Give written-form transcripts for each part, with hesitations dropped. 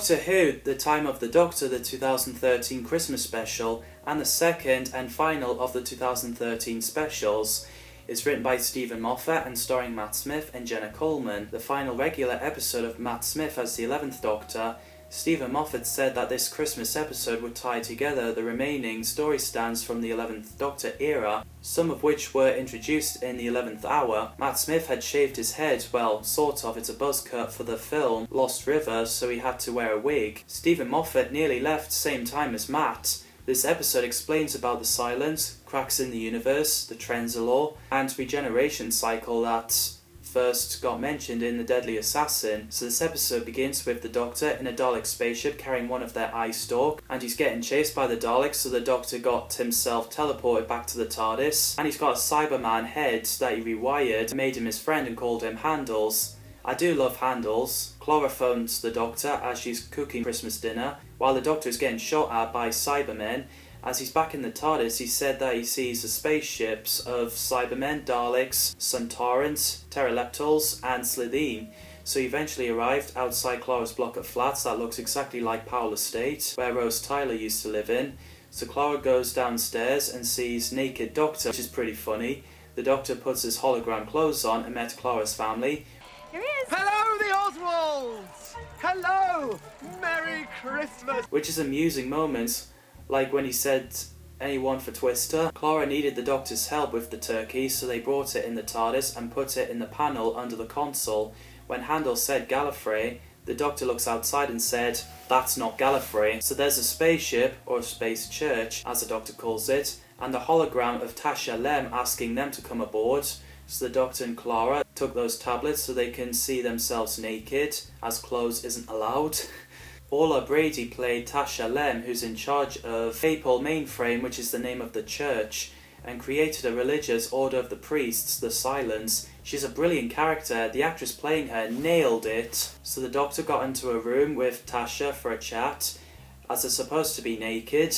Doctor Who, The Time of the Doctor, the 2013 Christmas special, and the second and final of the 2013 specials, is written by Stephen Moffat and starring Matt Smith and Jenna Coleman. The final regular episode of Matt Smith as the 11th Doctor, Stephen Moffat said that this Christmas episode would tie together the remaining story strands from the 11th Doctor era, some of which were introduced in the 11th hour. Matt Smith had shaved his head, well, sort of, it's a buzz cut for the film Lost River, so he had to wear a wig. Stephen Moffat nearly left same time as Matt. This episode explains about the silence, cracks in the universe, the Trenzalore, and regeneration cycle that first got mentioned in The Deadly Assassin. So this episode begins with the Doctor in a Dalek spaceship carrying one of their eye stalk, and he's getting chased by the Daleks, so the Doctor got himself teleported back to the TARDIS, and he's got a Cyberman head that he rewired, made him his friend and called him Handles. I do love Handles. Clara phones the Doctor as she's cooking Christmas dinner, while the Doctor is getting shot at by Cybermen. As he's back in the TARDIS, he said that he sees the spaceships of Cybermen, Daleks, Centaurans, Pteroleptals, and Slitheen. So he eventually arrived outside Clara's block of flats that looks exactly like Powell Estate, where Rose Tyler used to live in. So Clara goes downstairs and sees naked Doctor, which is pretty funny. The Doctor puts his hologram clothes on and met Clara's family. Here he is! Hello, the Oswalds! Hello! Merry Christmas! Which is amusing moments, like when he said, anyone for Twister? Clara needed the Doctor's help with the turkey, so they brought it in the TARDIS and put it in the panel under the console. When Handel said Gallifrey, the Doctor looks outside and said, that's not Gallifrey. So there's a spaceship, or a space church, as the Doctor calls it, and a hologram of Tasha Lem asking them to come aboard. So the Doctor and Clara took those tablets so they can see themselves naked, as clothes isn't allowed. Orla Brady played Tasha Lem, who's in charge of Papal Mainframe, which is the name of the church, and created a religious order of the priests, the Silence. She's a brilliant character. The actress playing her nailed it. So the Doctor got into a room with Tasha for a chat, as they're supposed to be naked.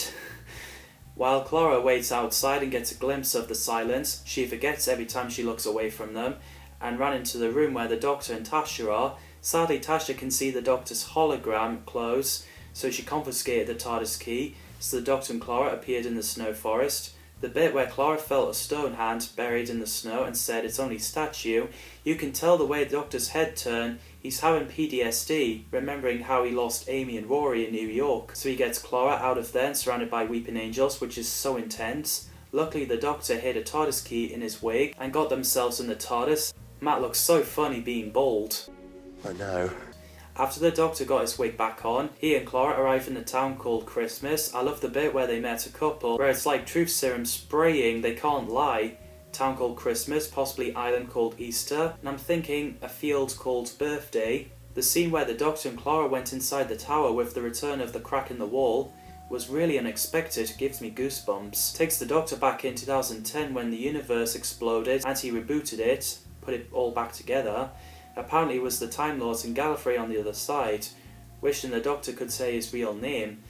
While Clara waits outside and gets a glimpse of the Silence, she forgets every time she looks away from them, and ran into the room where the Doctor and Tasha are. Sadly, Tasha can see the Doctor's hologram close, so she confiscated the TARDIS key, so the Doctor and Clara appeared in the snow forest. The bit where Clara felt a stone hand buried in the snow and said it's only statue, you can tell the way the Doctor's head turned, he's having PTSD, remembering how he lost Amy and Rory in New York. So he gets Clara out of there and surrounded by weeping angels, which is so intense. Luckily the Doctor hid a TARDIS key in his wig and got themselves in the TARDIS. Matt looks so funny being bald. I know. After the Doctor got his wig back on, he and Clara arrive in a town called Christmas. I love the bit where they met a couple, where it's like truth serum spraying, they can't lie. Town called Christmas, possibly island called Easter, and I'm thinking a field called Birthday. The scene where the Doctor and Clara went inside the tower with the return of the crack in the wall was really unexpected, gives me goosebumps. Takes the Doctor back in 2010 when the universe exploded and he rebooted it, put it all back together. Apparently it was the Time Lords and Gallifrey on the other side, wishing the Doctor could say his real name.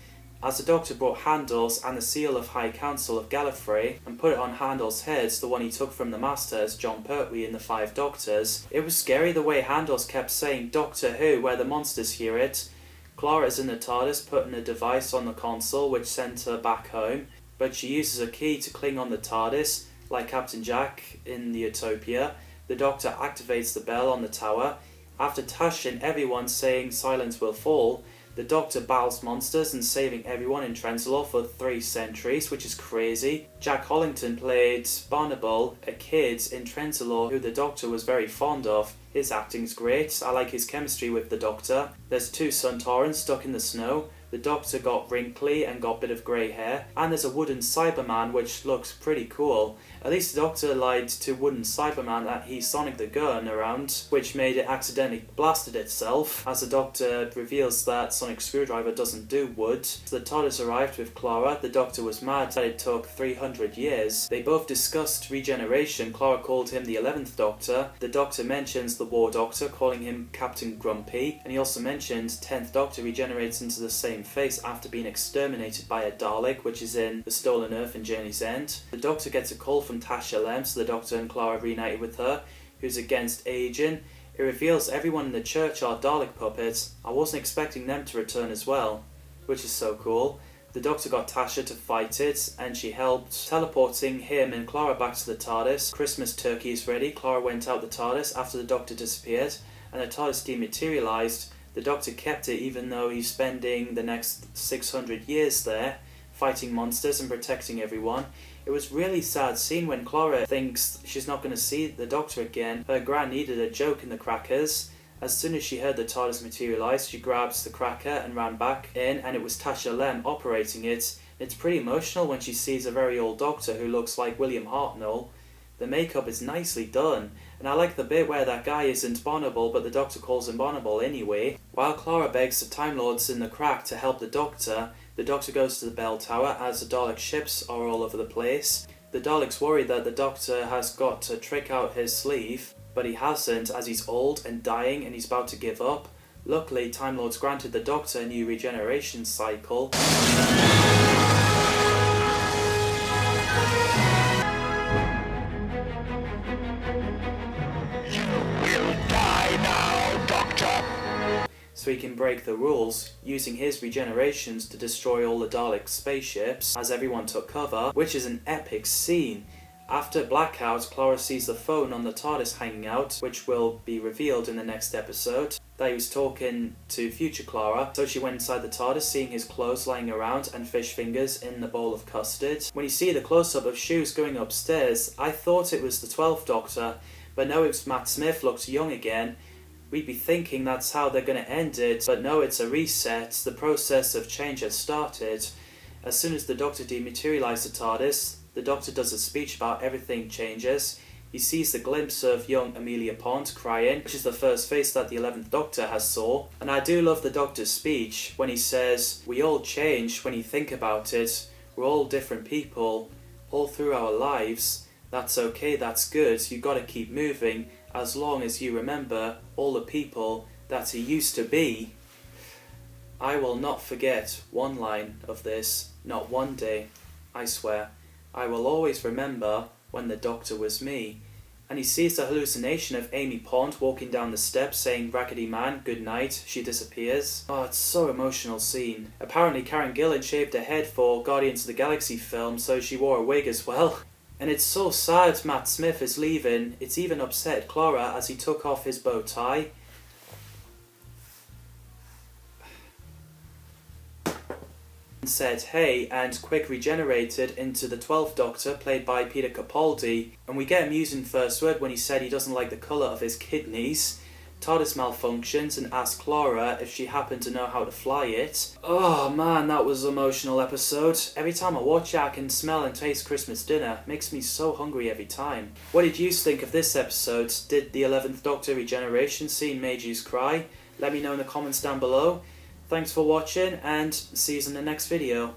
As the Doctor brought Handles and the seal of High Council of Gallifrey and put it on Handles' head, the one he took from the Master as John Pertwee in the Five Doctors, it was scary the way Handles kept saying Doctor Who where the monsters hear it. Clara is in the TARDIS putting a device on the console which sent her back home, but she uses a key to cling on the TARDIS, like Captain Jack in the Utopia. The Doctor activates the bell on the tower. After Tasha and everyone saying silence will fall, the Doctor battles monsters and saving everyone in Trenzalore for 3 centuries, which is crazy. Jack Hollington played Barnacle, a kid in Trenzalore who the Doctor was very fond of. His acting's great. I like his chemistry with the Doctor. There's 2 Centaurans stuck in the snow. The Doctor got wrinkly and got a bit of grey hair. And there's a wooden Cyberman which looks pretty cool. At least the Doctor lied to wooden Cyberman that he sonic the gun around, which made it accidentally blasted itself, as the Doctor reveals that sonic screwdriver doesn't do wood. So the TARDIS arrived with Clara. The Doctor was mad that it took 300 years. They both discussed regeneration. Clara called him the 11th Doctor. The Doctor mentions the War Doctor, calling him Captain Grumpy, and he also mentions 10th Doctor regenerates into the same face after being exterminated by a Dalek, which is in The Stolen Earth and Journey's End. The Doctor gets a call from Tasha Lem, so the Doctor and Clara reunited with her, who's against aging. It reveals everyone in the church are Dalek puppets. I wasn't expecting them to return as well, which is so cool. The Doctor got Tasha to fight it, and she helped, teleporting him and Clara back to the TARDIS. Christmas turkey is ready. Clara went out the TARDIS after the Doctor disappeared, and the TARDIS dematerialised. The Doctor kept it even though he's spending the next 600 years there, fighting monsters and protecting everyone. It was really sad scene when Clara thinks she's not going to see the Doctor again. Her gran needed a joke in the crackers. As soon as she heard the TARDIS materialise, she grabs the cracker and ran back in, and it was Tasha Lem operating it. It's pretty emotional when she sees a very old Doctor who looks like William Hartnell. The makeup is nicely done, and I like the bit where that guy isn't Bonnable, but the Doctor calls him Bonnable anyway. While Clara begs the Time Lords in the crack to help the Doctor goes to the bell tower as the Dalek ships are all over the place. The Daleks worry that the Doctor has got a trick out his sleeve, but he hasn't, as he's old and dying and he's about to give up. Luckily, Time Lords granted the Doctor a new regeneration cycle. So he can break the rules, using his regenerations to destroy all the Dalek spaceships as everyone took cover, which is an epic scene. After Blackout, Clara sees the phone on the TARDIS hanging out, which will be revealed in the next episode, that he was talking to future Clara. So she went inside the TARDIS, seeing his clothes lying around and fish fingers in the bowl of custard. When you see the close-up of shoes going upstairs, I thought it was the 12th Doctor, but no, it was Matt Smith, looked young again. We'd be thinking that's how they're going to end it, but no, it's a reset. The process of change has started. As soon as the Doctor dematerialised the TARDIS, the Doctor does a speech about everything changes. He sees the glimpse of young Amelia Pond crying, which is the first face that the 11th Doctor has saw. And I do love the Doctor's speech when he says, "We all change when you think about it. We're all different people, all through our lives. That's okay, that's good. You gotta keep moving, as long as you remember all the people that he used to be." I will not forget one line of this, not one day, I swear. I will always remember when the Doctor was me. And he sees the hallucination of Amy Pond walking down the steps saying, "Raggedy Man, good night." She disappears. Oh, it's so emotional scene. Apparently Karen Gillan shaved her head for Guardians of the Galaxy film, so she wore a wig as well. And it's so sad Matt Smith is leaving. It's even upset Clara as he took off his bow tie. And said hey, and quick regenerated into the 12th Doctor, played by Peter Capaldi. And we get him using first word when he said he doesn't like the colour of his kidneys. TARDIS malfunctions and asks Clara if she happened to know how to fly it. Oh man, that was an emotional episode. Every time I watch it I can smell and taste Christmas dinner. Makes me so hungry every time. What did you think of this episode? Did the 11th Doctor regeneration scene made you cry? Let me know in the comments down below. Thanks for watching, and see you in the next video.